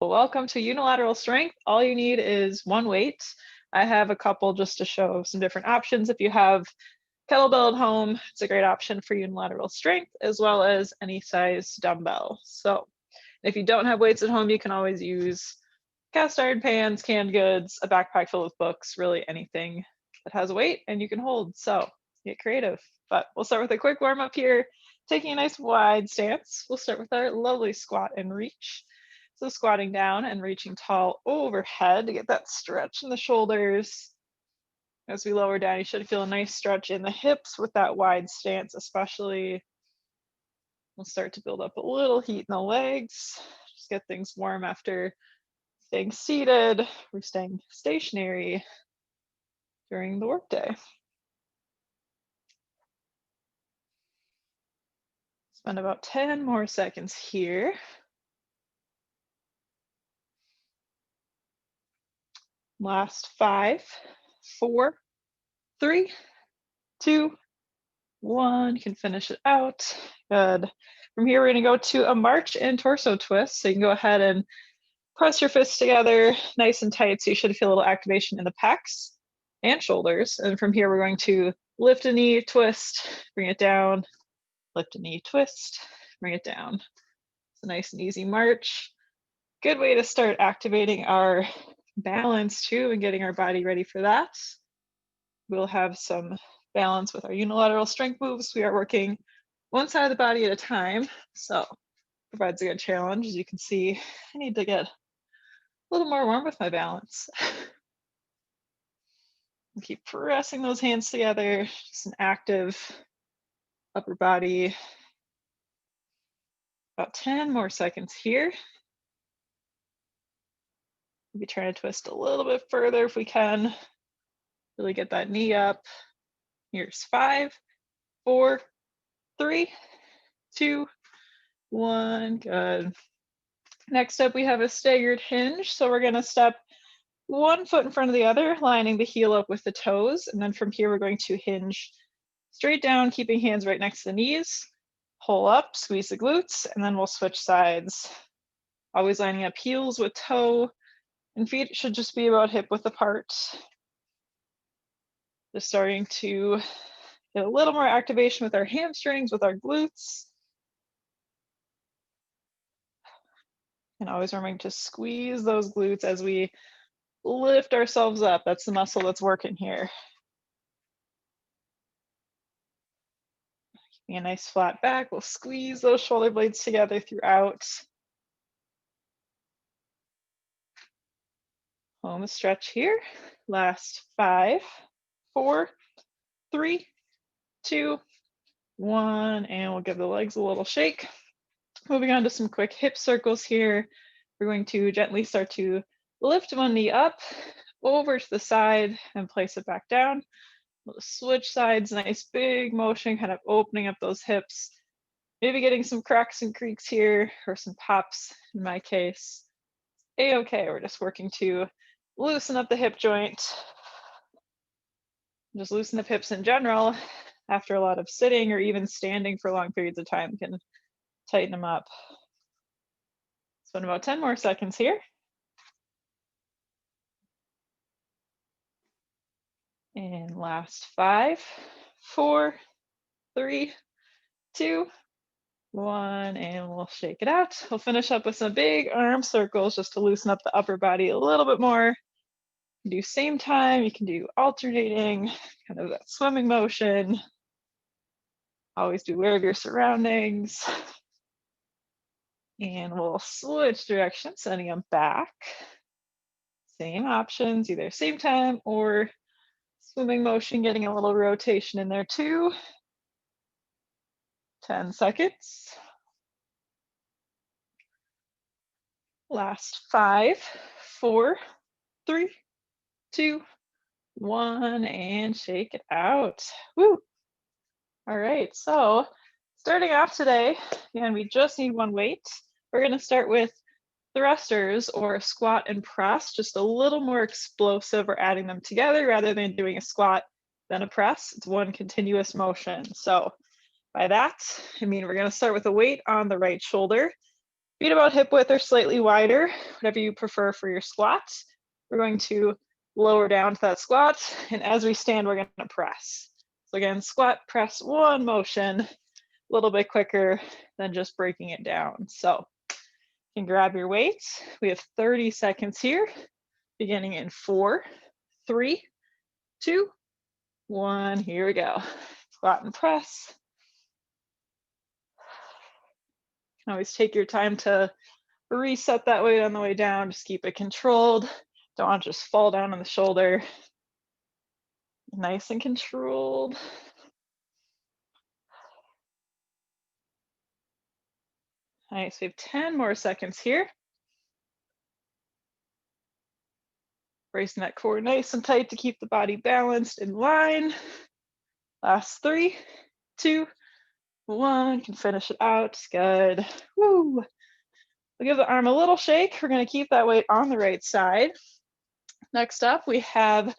Well, welcome to Unilateral Strength. All you need is one weight. I have a couple just to show some different options. If you have kettlebell at home, it's a great option for unilateral strength, as well as any size dumbbell. So if you don't have weights at home, you can always use cast iron pans, canned goods, a backpack filled with books, really anything that has a weight and you can hold. So get creative. But we'll start with a quick warm up here, taking a nice wide stance. We'll start with our lovely squat and reach. So squatting down and reaching tall overhead to get that stretch in the shoulders. As we lower down, you should feel a nice stretch in the hips with that wide stance, especially. We'll start to build up a little heat in the legs. Just get things warm after staying seated or staying stationary during the workday. Spend about 10 more seconds here. Last 5, 4, 3, 2, 1. You can finish it out. Good. From here, we're going to go to a march and torso twist. So you can go ahead and press your fists together nice and tight. So you should feel a little activation in the pecs and shoulders. And from here, we're going to lift a knee, twist, bring it down, lift a knee, twist, bring it down. It's a nice and easy march. Good way to start activating our balance too and getting our body ready for that. We'll have some balance with our unilateral strength moves. We are working one side of the body at a time, so provides a good challenge. As you can see, I need to get a little more warm with my balance. And keep pressing those hands together, just an active upper body. About 10 more seconds here. Maybe trying to twist a little bit further if we can. Really get that knee up. Here's 5, 4, 3, 2, 1. Good. Next up, we have a staggered hinge. So we're going to step one foot in front of the other, lining the heel up with the toes. And then from here, we're going to hinge straight down, keeping hands right next to the knees. Pull up, squeeze the glutes, and then we'll switch sides. Always lining up heels with toe, and feet should just be about hip width apart. Just starting to get a little more activation with our hamstrings, with our glutes. And always remembering to squeeze those glutes as we lift ourselves up. That's the muscle that's working here. Keeping a nice flat back. We'll squeeze those shoulder blades together throughout. Home stretch here. Last 5, 4, 3, 2, 1, and we'll give the legs a little shake. Moving on to some quick hip circles here. We're going to gently start to lift one knee up, over to the side, and place it back down. We'll switch sides, nice big motion, kind of opening up those hips. Maybe getting some cracks and creaks here, or some pops in my case. A-okay, we're just working to loosen up the hip joint. Just loosen the hips in general. After a lot of sitting or even standing for long periods of time can tighten them up. Spend about 10 more seconds here. And last 5, 4, 3, 2, 1, and we'll shake it out. We'll finish up with some big arm circles just to loosen up the upper body a little bit more. Do same time, you can do alternating, kind of that swimming motion. Always be aware of your surroundings. And we'll switch directions, sending them back. Same options, either same time or swimming motion, getting a little rotation in there too. 10 seconds. Last 5, 4, 3, 2, 1, and shake it out. Woo! All right, so starting off today, again, we just need one weight. We're going to start with thrusters or squat and press, just a little more explosive. We're adding them together rather than doing a squat, then a press. It's one continuous motion. So by that, I mean, we're going to start with a weight on the right shoulder. Feet about hip width or slightly wider, whatever you prefer for your squats. We're going to lower down to that squat, and as we stand, we're gonna press. So again, squat, press, one motion, a little bit quicker than just breaking it down. So you can grab your weights. We have 30 seconds here, beginning in 4, 3, 2, 1. Here we go. Squat and press. You can always take your time to reset that weight on the way down. Just keep it controlled. Don't want to just fall down on the shoulder. Nice and controlled. Nice, we have 10 more seconds here. Bracing that core nice and tight to keep the body balanced in line. Last 3, 2, 1. Can finish it out. Good. Woo. We'll give the arm a little shake. We're going to keep that weight on the right side. Next up, we have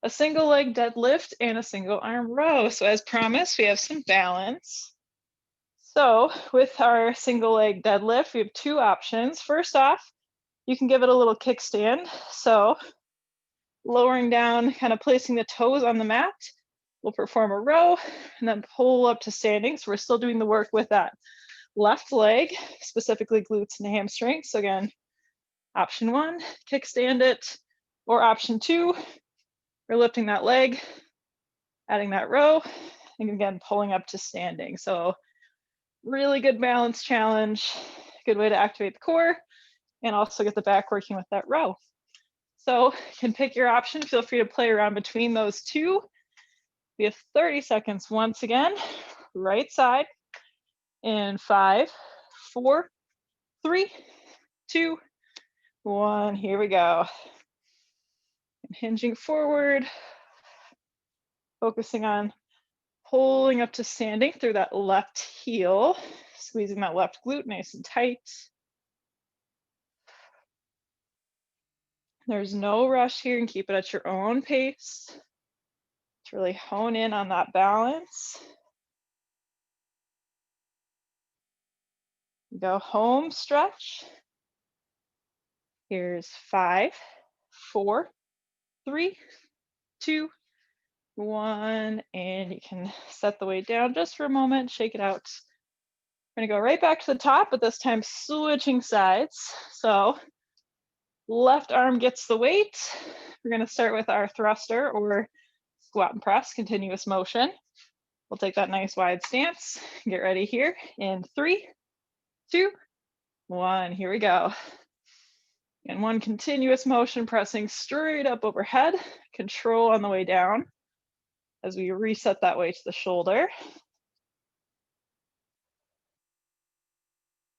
a single leg deadlift and a single arm row. So as promised, we have some balance. So with our single leg deadlift, we have 2 options. First off, you can give it a little kickstand. So lowering down, kind of placing the toes on the mat, we'll perform a row and then pull up to standing. So we're still doing the work with that left leg, specifically glutes and hamstrings. So again, option 1, kickstand it, or option 2, we're lifting that leg, adding that row, and again, pulling up to standing. So really good balance challenge, good way to activate the core and also get the back working with that row. So you can pick your option. Feel free to play around between those 2. We have 30 seconds once again. Right side in 5, 4, 3, 2, 1. Here we go. Hinging forward, focusing on pulling up to standing through that left heel, squeezing that left glute nice and tight. There's no rush here, and keep it at your own pace to really hone in on that balance. Go home stretch. Here's 5, 4, 3, 2, 1, and you can set the weight down just for a moment, shake it out. We're gonna go right back to the top, but this time switching sides. So left arm gets the weight. We're gonna start with our thruster or squat and press, continuous motion. We'll take that nice wide stance. Get ready here in 3, 2, 1. Here we go. And one continuous motion, pressing straight up overhead, control on the way down as we reset that weight to the shoulder.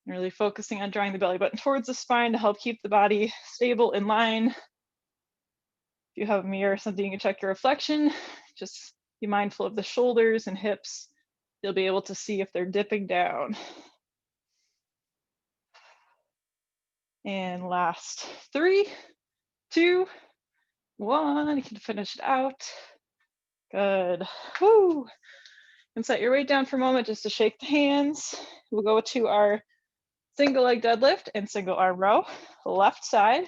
Really focusing on drawing the belly button towards the spine to help keep the body stable in line. If you have a mirror or something, you can check your reflection. Just be mindful of the shoulders and hips. You'll be able to see if they're dipping down. And last 3, 2, 1. You can finish it out. Good. Woo. And set your weight down for a moment just to shake the hands. We'll go to our single leg deadlift and single arm row. Left side,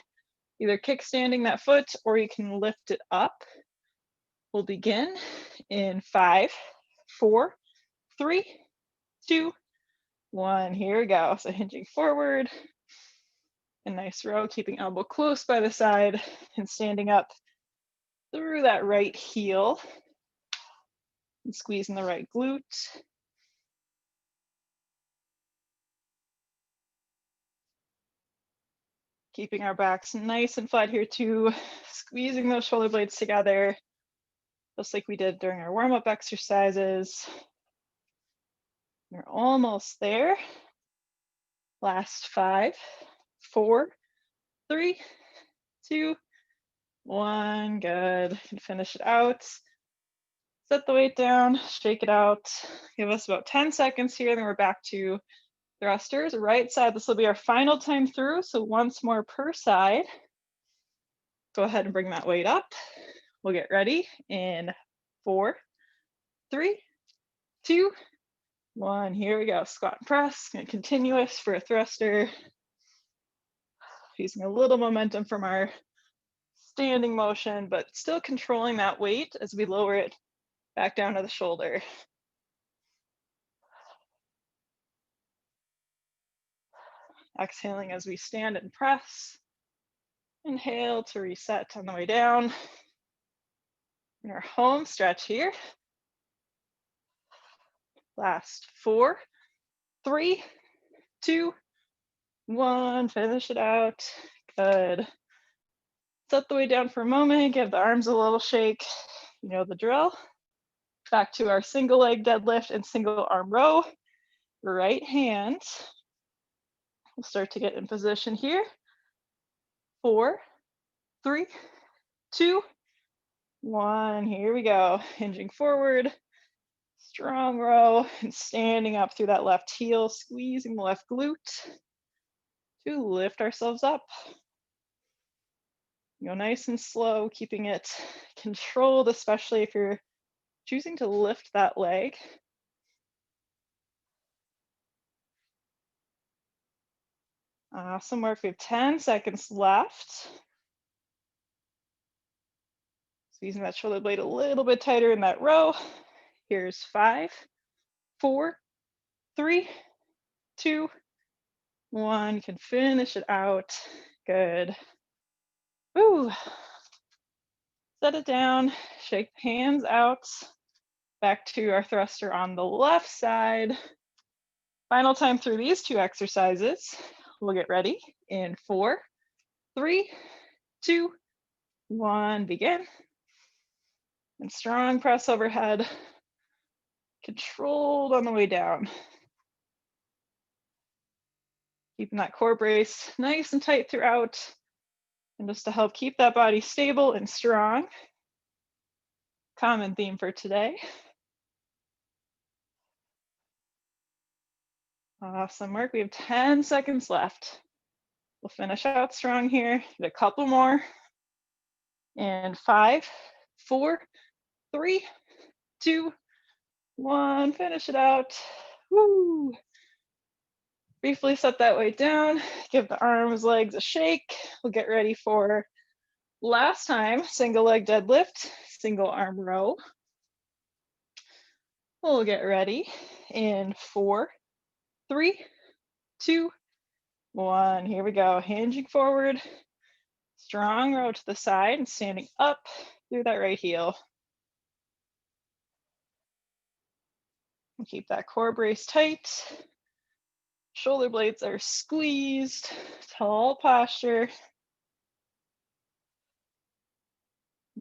either kickstanding that foot or you can lift it up. We'll begin in 5, 4, 3, 2, 1. Here we go. So hinging forward. A nice row, keeping elbow close by the side and standing up through that right heel and squeezing the right glute. Keeping our backs nice and flat here too, squeezing those shoulder blades together, just like we did during our warm-up exercises. We're almost there. Last 5, 4, 3, 2, 1. Good. And finish it out. Set the weight down, shake it out. Give us about 10 seconds here, then we're back to thrusters. Right side, this will be our final time through, so once more per side. Go ahead and bring that weight up. We'll get ready in 4, 3, 2, 1, here we go, squat and press, and continuous for a thruster. Using a little momentum from our standing motion, but still controlling that weight as we lower it back down to the shoulder. Exhaling as we stand and press. Inhale to reset on the way down. In our home stretch here. Last 4, 3, 2, 1, finish it out. Good. Set the weight down for a moment, give the arms a little shake. You know the drill. Back to our single leg deadlift and single arm row. Right hand. We'll start to get in position here. 4, 3, 2, 1. Here we go. Hinging forward. Strong row and standing up through that left heel, squeezing the left glute to lift ourselves up. Go nice and slow, keeping it controlled, especially if you're choosing to lift that leg. Awesome work. We have 10 seconds left. Squeezing that shoulder blade a little bit tighter in that row. Here's 5, 4, 3, 2, 1. You can finish it out. Good. Woo. Set it down, shake the hands out. Back to our thruster on the left side. Final time through these 2 exercises. We'll get ready in 4, 3, 2, 1, begin. And strong press overhead, controlled on the way down. Keeping that core brace nice and tight throughout. And just to help keep that body stable and strong. Common theme for today. Awesome work. We have 10 seconds left. We'll finish out strong here. Get a couple more. And 5, 4, 3, 2, 1. Finish it out. Woo. Briefly set that weight down. Give the arms, legs a shake. We'll get ready for last time, single leg deadlift, single arm row. We'll get ready in 4, 3, 2, 1. Here we go. Hinging forward. Strong row to the side and standing up through that right heel. And keep that core brace tight. Shoulder blades are squeezed. Tall posture.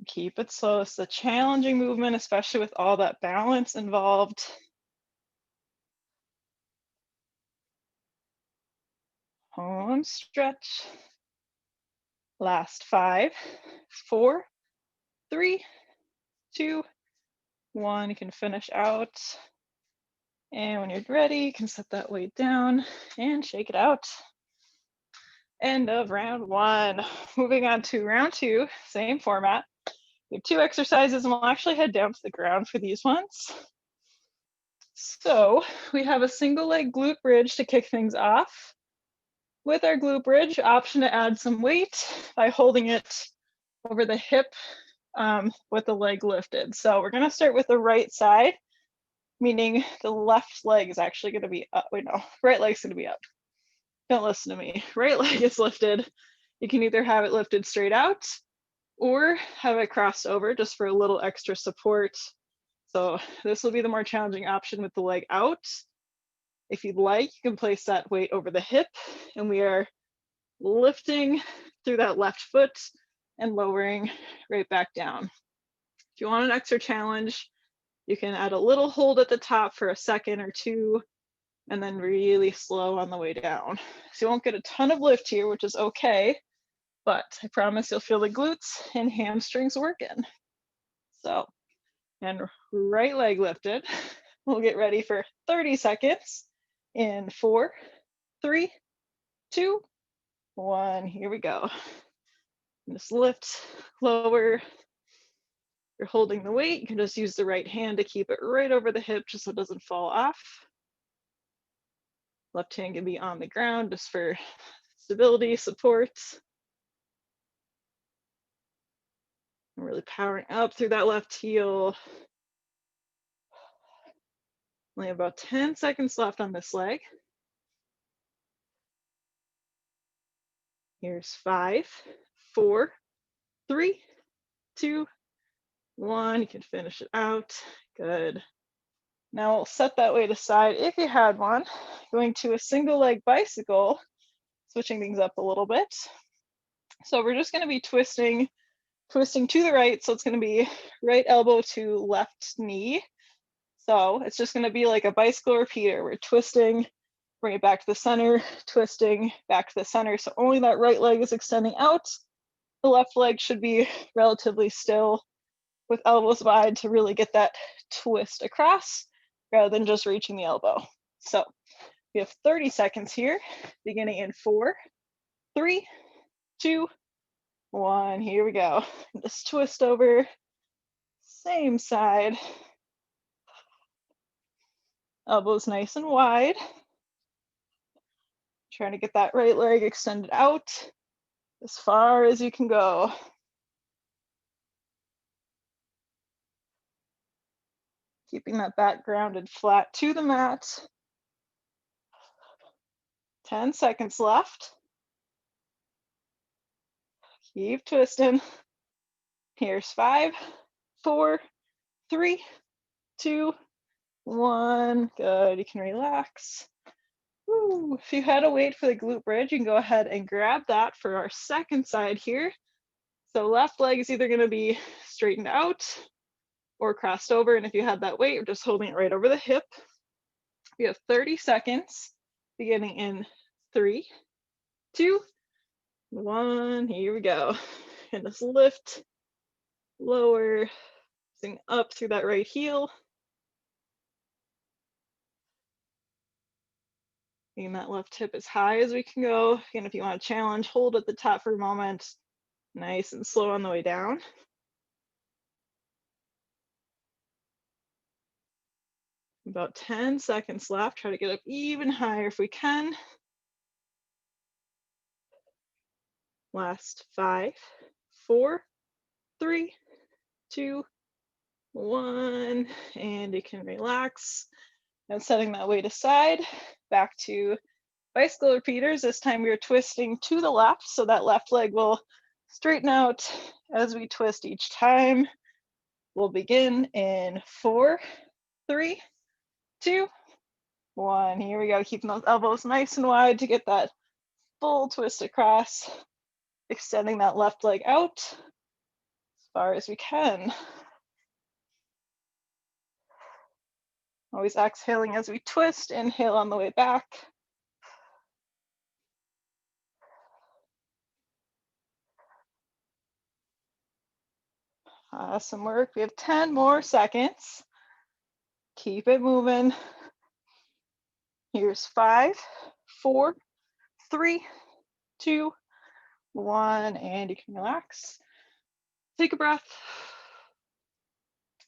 Keep it slow. It's a challenging movement, especially with all that balance involved. Home stretch. Last 5, 4, 3, 2, 1. You can finish out. And when you're ready, you can set that weight down and shake it out. End of round 1. Moving on to round 2, same format. We have 2 exercises and we'll actually head down to the ground for these ones. So we have a single leg glute bridge to kick things off. With our glute bridge, option to add some weight by holding it over the hip with the leg lifted. So we're gonna start with the right side, meaning the left leg is actually gonna be up. Wait, no, right leg's gonna be up. Don't listen to me. Right leg is lifted. You can either have it lifted straight out or have it crossed over just for a little extra support. So this will be the more challenging option with the leg out. If you'd like, you can place that weight over the hip, and we are lifting through that left foot and lowering right back down. If you want an extra challenge, you can add a little hold at the top for a second or 2, and then really slow on the way down. So you won't get a ton of lift here, which is okay, but I promise you'll feel the glutes and hamstrings working. So, and right leg lifted. We'll get ready for 30 seconds in 4, 3, 2, 1. Here we go. Just lift, lower. You're holding the weight. You can just use the right hand to keep it right over the hip just so it doesn't fall off. Left hand can be on the ground just for stability, support. And really powering up through that left heel. Only about 10 seconds left on this leg. Here's 5, 4, 3, 2, 1. You can finish it out. Good. Now we'll set that weight aside if you had one. Going to a single leg bicycle, switching things up a little bit. So we're just going to be twisting to the right. So it's going to be right elbow to left knee. So it's just going to be like a bicycle repeater. We're twisting, bring it back to the center, twisting, back to the center. So only that right leg is extending out. The left leg should be relatively still with elbows wide to really get that twist across rather than just reaching the elbow. So we have 30 seconds here, beginning in 4, 3, 2, 1. Here we go. Just twist over, same side. Elbows nice and wide. Trying to get that right leg extended out as far as you can go. Keeping that back grounded flat to the mat. 10 seconds left. Keep twisting. Here's 5, 4, 3, 2, 1. Good. You can relax. Woo. If you had a weight for the glute bridge, you can go ahead and grab that for our second side here. So left leg is either going to be straightened out or crossed over. And if you had that weight, you're just holding it right over the hip. We have 30 seconds, beginning in 3, 2, 1. Here we go. And just lift, lower, up through that right heel. Getting that left hip as high as we can go. And if you want to challenge, hold at the top for a moment. Nice and slow on the way down. About 10 seconds left. Try to get up even higher if we can. Last 5, 4, 3, 2, 1. And you can relax. And setting that weight aside, back to bicycle repeaters. This time we are twisting to the left, so that left leg will straighten out as we twist each time. We'll begin in 4, 3, 2, 1. Here we go, keeping those elbows nice and wide to get that full twist across, extending that left leg out as far as we can. Always exhaling as we twist, inhale on the way back. Awesome work. We have 10 more seconds. Keep it moving. Here's 5, 4, 3, 2, 1, and you can relax. Take a breath.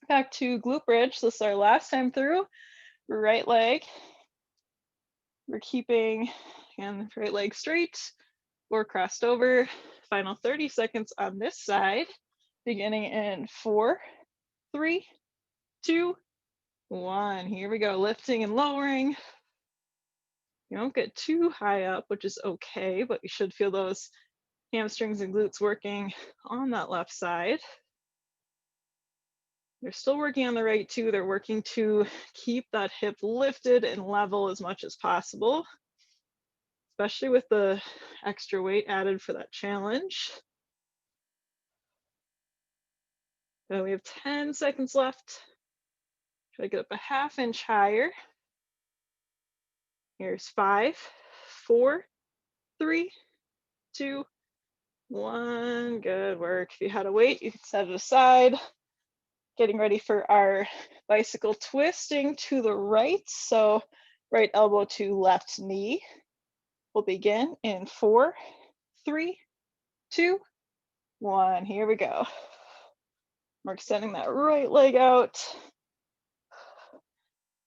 Back to glute bridge. This is our last time through. Right leg. We're keeping, again, right leg straight or crossed over. Final 30 seconds on this side. Beginning in 4, 3, 2, 1. Here we go. Lifting and lowering. You don't get too high up, which is okay, but you should feel those hamstrings and glutes working on that left side. They're still working on the right too. They're working to keep that hip lifted and level as much as possible, especially with the extra weight added for that challenge. So we have 10 seconds left. Try to get up a ½ inch higher. Here's 5, 4, 3, 2, 1. Good work. If you had a weight, you can set it aside. Getting ready for our bicycle twisting to the right. So right elbow to left knee. We'll begin in 4, 3, 2, 1. Here we go. We're extending that right leg out.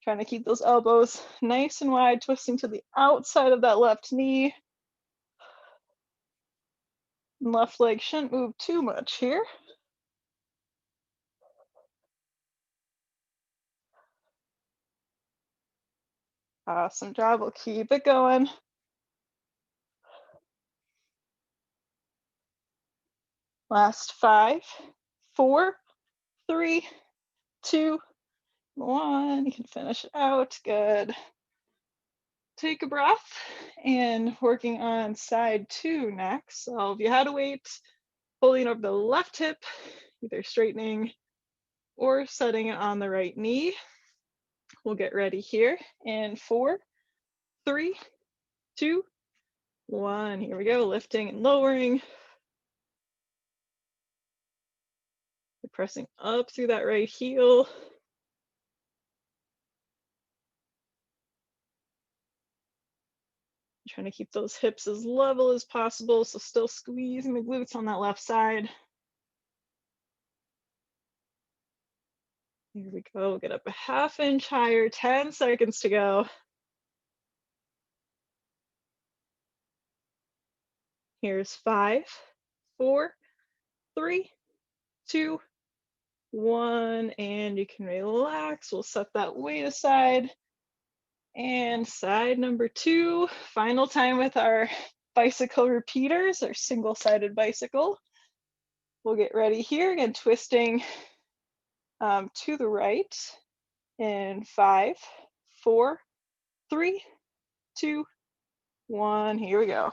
Trying to keep those elbows nice and wide, twisting to the outside of that left knee. And left leg shouldn't move too much here. Awesome job, we'll keep it going. Last 5, 4, 3, 2, 1. You can finish it out, good. Take a breath, and working on side 2 next. So if you had a weight, holding over the left hip, either straightening or setting it on the right knee. We'll get ready here in 4, 3, 2, 1. Here we go, lifting and lowering. Pressing up through that right heel. Trying to keep those hips as level as possible, so still squeezing the glutes on that left side. Here we go, get up a ½ inch higher, 10 seconds to go. Here's 5, 4, 3, 2, 1, and you can relax. We'll set that weight aside. And side number 2, final time with our bicycle repeaters, our single-sided bicycle. We'll get ready here, again, twisting to the right in 5, 4, 3, 2, 1. Here we go.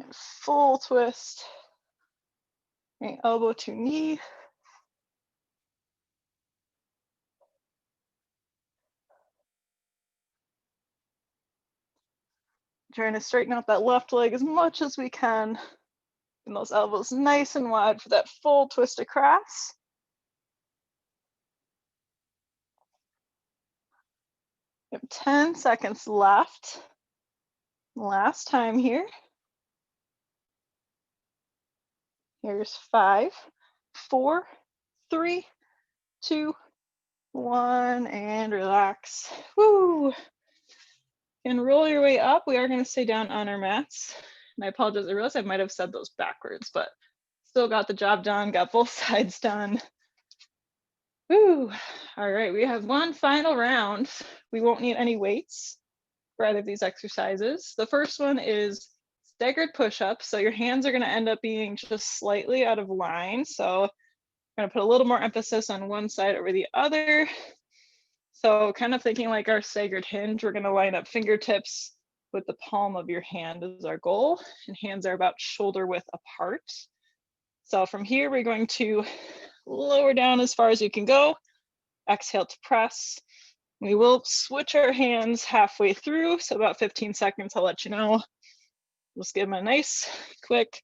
And full twist. Bring elbow to knee. Trying to straighten out that left leg as much as we can. And those elbows nice and wide for that full twist across. We have 10 seconds left. Last time here. Here's 5, 4, 3, 2, 1, and relax. Woo! And roll your way up. We are going to stay down on our mats. And I apologize, I realized I might have said those backwards, but still got the job done, got both sides done. Woo! All right, we have one final round. We won't need any weights for either of these exercises. The first one is staggered push-ups. So your hands are going to end up being just slightly out of line. So I'm going to put a little more emphasis on one side over the other. So kind of thinking like our staggered hinge, we're going to line up fingertips with the palm of your hand is our goal, and hands are about shoulder width apart. So from here, we're going to lower down as far as you can go. Exhale to press. We will switch our hands halfway through, so about 15 seconds, I'll let you know. Just give them a nice, quick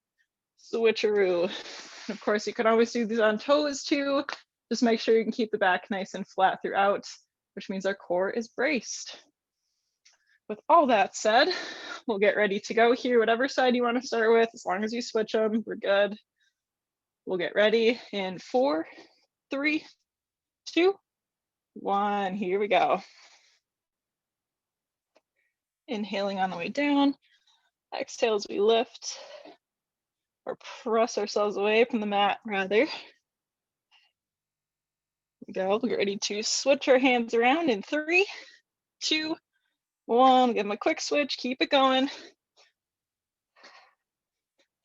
switcheroo. And of course, you can always do these on toes too. Just make sure you can keep the back nice and flat throughout, which means our core is braced. With all that said, we'll get ready to go here, whatever side you want to start with. As long as you switch them, we're good. We'll get ready in 4, 3, 2, 1. Here we go. Inhaling on the way down. Exhale as we lift or press ourselves away from the mat, rather. Here we go. We're ready to switch our hands around in 3, 2, 1. Give them a quick switch. Keep it going.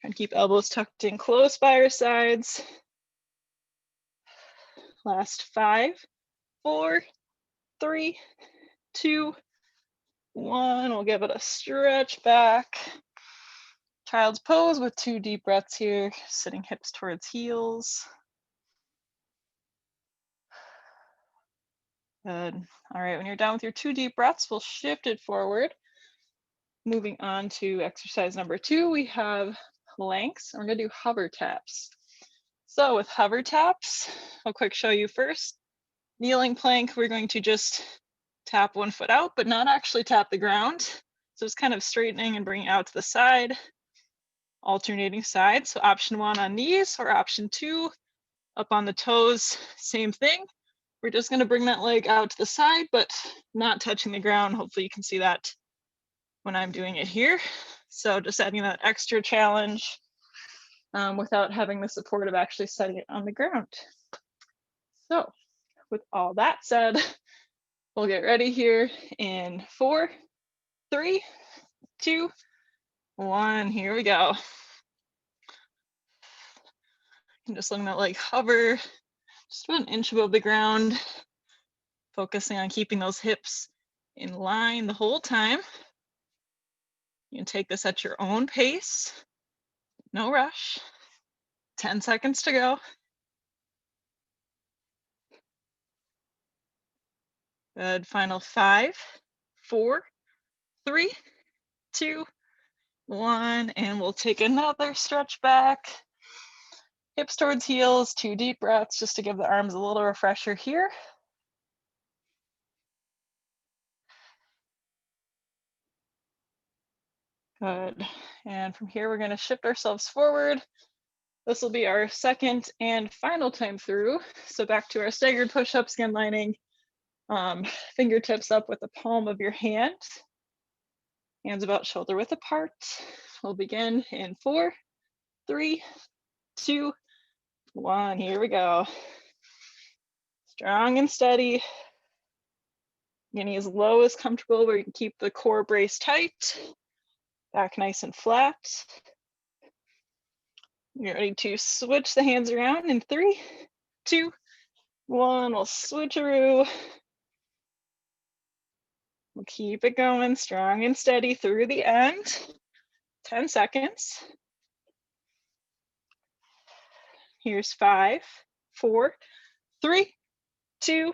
And keep elbows tucked in close by our sides. Last 5, 4, 3, 2, 1. We'll give it a stretch back. Child's pose with 2 deep breaths here, sitting hips towards heels. Good. All right, when you're done with your 2 deep breaths, we'll shift it forward. Moving on to exercise number 2, we have planks, and we're gonna do hover taps. So with hover taps, I'll quick show you first. Kneeling plank, we're going to just tap one foot out, but not actually tap the ground. So it's kind of straightening and bringing out to the side, alternating sides. So option 1 on knees, or option 2 up on the toes, same thing. We're just going to bring that leg out to the side, but not touching the ground. Hopefully you can see that when I'm doing it here. So just adding that extra challenge without having the support of actually setting it on the ground. So with all that said, we'll get ready here in 4, 3, 2, 1. Here we go. And just letting that leg hover just about an inch above the ground, focusing on keeping those hips in line the whole time. You can take this at your own pace, no rush. 10 seconds to go. Good, final 5, 4, 3, 2, 1, and we'll take another stretch back. Hips towards heels, 2 deep breaths just to give the arms a little refresher here. Good, and from here we're gonna shift ourselves forward. This will be our second and final time through. So back to our staggered push-ups, again lining fingertips up with the palm of your hand. Hands about shoulder width apart. We'll begin in 4, 3, 2, 1. Here we go. Strong and steady. Getting as low as comfortable where you can keep the core brace tight. Back nice and flat. You're ready to switch the hands around in 3, 2, 1. We'll switcheroo. We'll keep it going strong and steady through the end. 10 seconds. Here's 5, 4, 3, 2,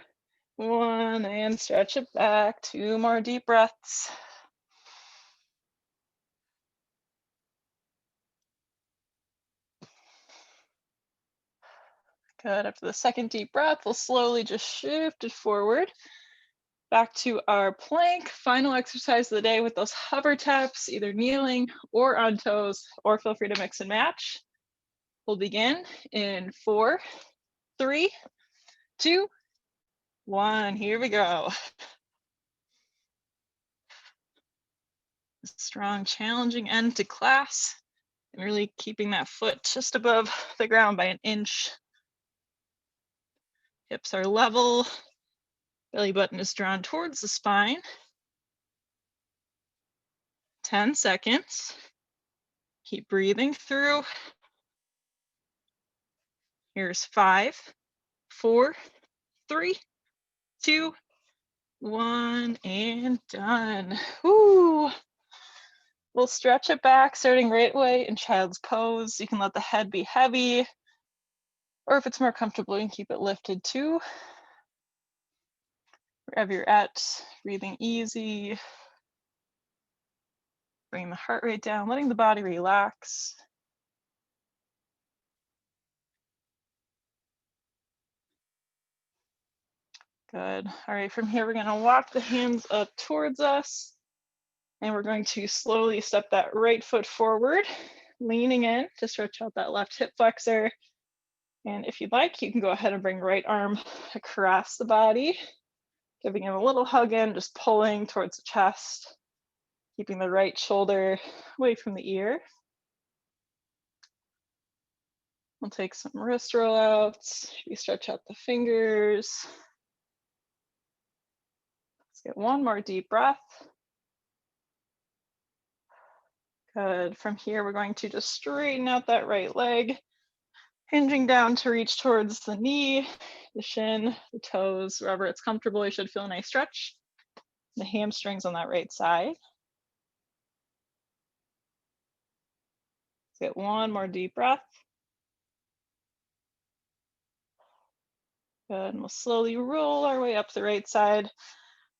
1, and stretch it back. 2 more deep breaths. Good, after the second deep breath, we'll slowly just shift it forward. Back to our plank, final exercise of the day with those hover taps, either kneeling or on toes, or feel free to mix and match. We'll begin in 4, 3, 2, 1. Here we go. Strong, challenging end to class, and really keeping that foot just above the ground by an inch. Hips are level, belly button is drawn towards the spine. 10 seconds. Keep breathing through. Here's 5, 4, 3, 2, 1, and done. Woo! We'll stretch it back, starting right away in child's pose. You can let the head be heavy, or if it's more comfortable, you can keep it lifted too. Wherever you're at, breathing easy. Bring the heart rate down, letting the body relax. Good. All right, from here, we're gonna walk the hands up towards us, and we're going to slowly step that right foot forward, leaning in to stretch out that left hip flexor. And if you'd like, you can go ahead and bring right arm across the body, giving him a little hug in, just pulling towards the chest, keeping the right shoulder away from the ear. We'll take some wrist rollouts. We stretch out the fingers. Let's get one more deep breath. Good. From here, we're going to just straighten out that right leg, hinging down to reach towards the knee, the shin, the toes, wherever it's comfortable. You should feel a nice stretch. The hamstrings on that right side. Let's get one more deep breath. Good. And we'll slowly roll our way up the right side.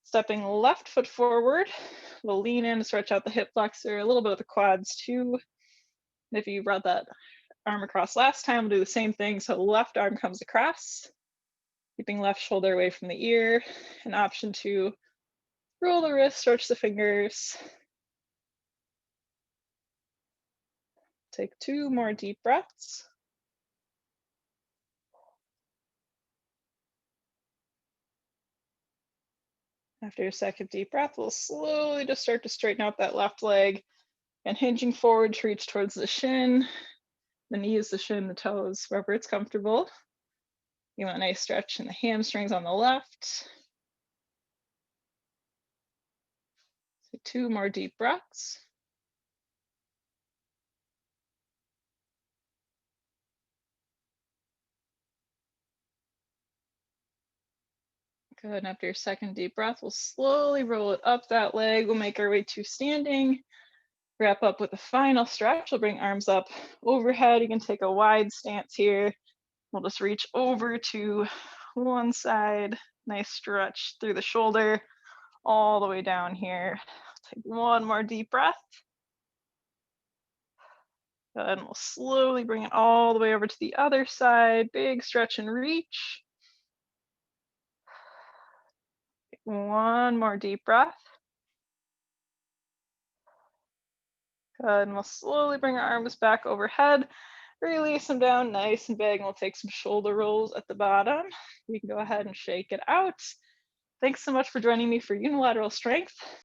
Stepping left foot forward, we'll lean in, stretch out the hip flexor, a little bit of the quads too. And if you brought that arm across last time, we'll do the same thing. So left arm comes across, keeping left shoulder away from the ear. An option to roll the wrist, stretch the fingers. Take 2 more deep breaths. After your second deep breath, we'll slowly just start to straighten out that left leg and hinging forward to reach towards the shin, the knees, the shin, the toes, wherever it's comfortable. You want a nice stretch in the hamstrings on the left. So 2 more deep breaths. Good, and after your second deep breath, we'll slowly roll it up that leg. We'll make our way to standing. Wrap up with a final stretch. We'll bring arms up overhead. You can take a wide stance here. We'll just reach over to one side. Nice stretch through the shoulder, all the way down here. Take one more deep breath. Good, and we'll slowly bring it all the way over to the other side. Big stretch and reach. One more deep breath. Good, and we'll slowly bring our arms back overhead. Release them down nice and big, and we'll take some shoulder rolls at the bottom. You can go ahead and shake it out. Thanks so much for joining me for Unilateral Strength.